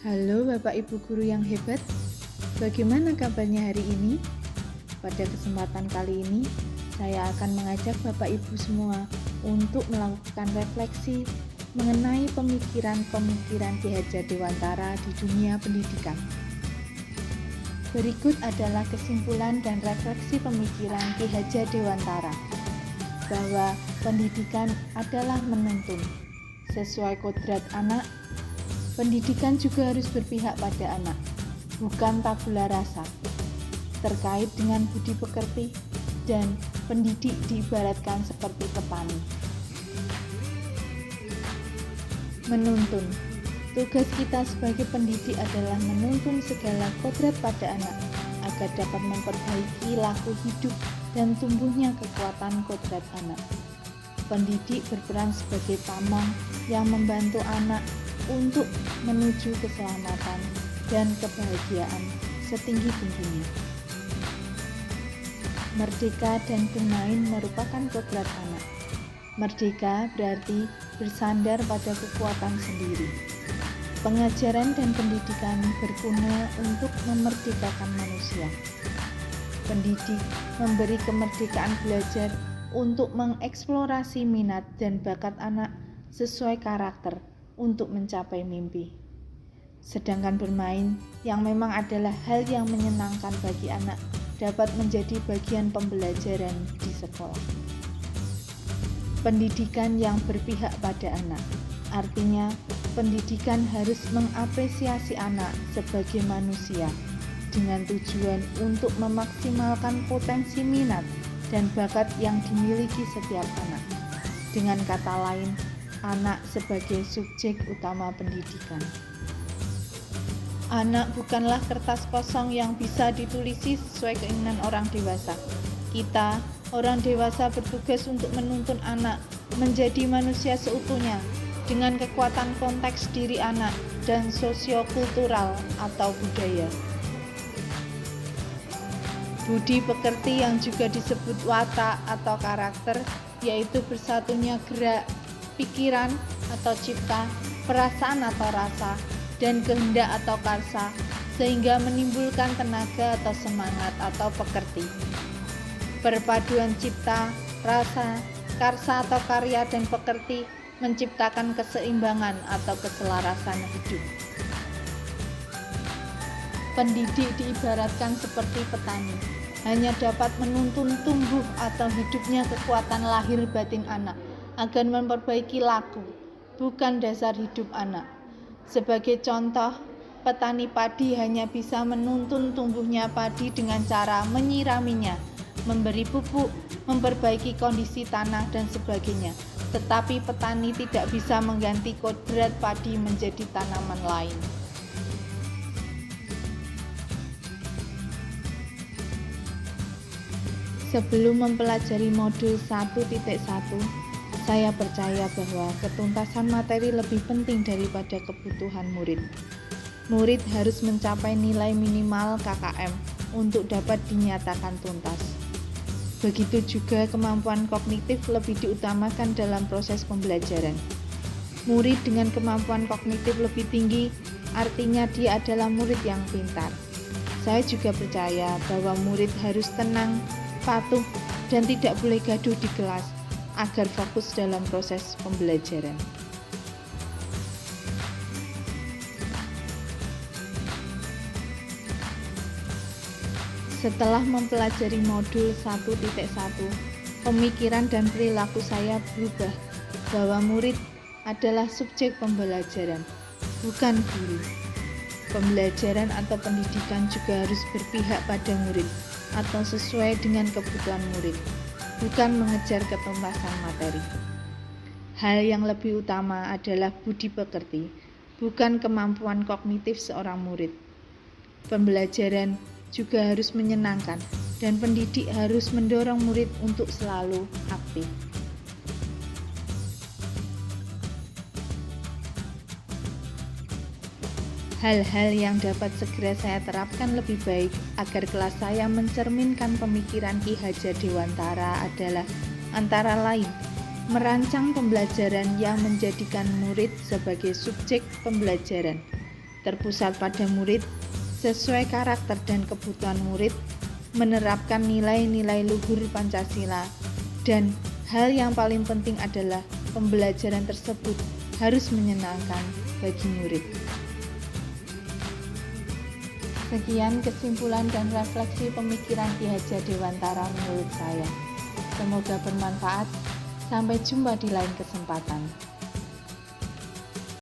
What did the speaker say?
Halo Bapak Ibu guru yang hebat, bagaimana kabarnya hari ini? Pada kesempatan kali ini, saya akan mengajak Bapak Ibu semua untuk melakukan refleksi mengenai pemikiran-pemikiran Ki Hajar Dewantara di dunia pendidikan. Berikut adalah kesimpulan dan refleksi pemikiran Ki Hajar Dewantara, bahwa pendidikan adalah menuntun. Sesuai kodrat anak, pendidikan juga harus berpihak pada anak, bukan tabula rasa. Terkait dengan budi pekerti dan pendidik diibaratkan seperti petani. Menuntun. Tugas kita sebagai pendidik adalah menuntun segala kodrat pada anak agar dapat memperbaiki laku hidup dan tumbuhnya kekuatan kodrat anak. Pendidik berperan sebagai tamang yang membantu anak untuk menuju keselamatan dan kebahagiaan setinggi-tingginya. Merdeka dan bermain merupakan kodrat anak. Merdeka berarti bersandar pada kekuatan sendiri. Pengajaran dan pendidikan berguna untuk memerdekakan manusia. Pendidik memberi kemerdekaan belajar untuk mengeksplorasi minat dan bakat anak sesuai karakter untuk mencapai mimpi. Sedangkan bermain yang memang adalah hal yang menyenangkan bagi anak dapat menjadi bagian pembelajaran di sekolah. Pendidikan yang berpihak pada anak, artinya pendidikan harus mengapresiasi anak sebagai manusia dengan tujuan untuk memaksimalkan potensi minat dan bakat yang dimiliki setiap anak. Dengan kata lain, anak sebagai subjek utama pendidikan. Anak bukanlah kertas kosong yang bisa ditulisi sesuai keinginan orang dewasa. Kita, orang dewasa, bertugas untuk menuntun anak menjadi manusia seutuhnya dengan kekuatan konteks diri anak dan sosiokultural atau budaya. Budi pekerti yang juga disebut watak atau karakter, yaitu bersatunya gerak, pikiran atau cipta, perasaan atau rasa, dan kehendak atau karsa, sehingga menimbulkan tenaga atau semangat atau pekerti. Perpaduan cipta, rasa, karsa atau karya dan pekerti menciptakan keseimbangan atau keselarasan hidup. Pendidik diibaratkan seperti petani, hanya dapat menuntun tumbuh atau hidupnya kekuatan lahir batin anak agar memperbaiki laku, bukan dasar hidup anak. Sebagai contoh, petani padi hanya bisa menuntun tumbuhnya padi dengan cara menyiraminya, memberi pupuk, memperbaiki kondisi tanah, dan sebagainya. Tetapi petani tidak bisa mengganti kodrat padi menjadi tanaman lain. Sebelum mempelajari modul 1.1, saya percaya bahwa ketuntasan materi lebih penting daripada kebutuhan murid. Murid harus mencapai nilai minimal KKM untuk dapat dinyatakan tuntas. Begitu juga kemampuan kognitif lebih diutamakan dalam proses pembelajaran. Murid dengan kemampuan kognitif lebih tinggi artinya dia adalah murid yang pintar. Saya juga percaya bahwa murid harus tenang, patuh, dan tidak boleh gaduh di kelas agar fokus dalam proses pembelajaran. Setelah mempelajari modul 1.1, pemikiran dan perilaku saya berubah bahwa murid adalah subjek pembelajaran, bukan guru. Pembelajaran atau pendidikan juga harus berpihak pada murid atau sesuai dengan kebutuhan murid, bukan mengejar ketuntasan materi. Hal yang lebih utama adalah budi pekerti, bukan kemampuan kognitif seorang murid. Pembelajaran juga harus menyenangkan, dan pendidik harus mendorong murid untuk selalu aktif. Hal-hal yang dapat segera saya terapkan lebih baik agar kelas saya mencerminkan pemikiran Ki Hajar Dewantara adalah antara lain merancang pembelajaran yang menjadikan murid sebagai subjek pembelajaran, terpusat pada murid, sesuai karakter dan kebutuhan murid, menerapkan nilai-nilai luhur Pancasila, dan hal yang paling penting adalah pembelajaran tersebut harus menyenangkan bagi murid. Sekian kesimpulan dan refleksi pemikiran Ki Hajar Dewantara menurut saya. Semoga bermanfaat. Sampai jumpa di lain kesempatan.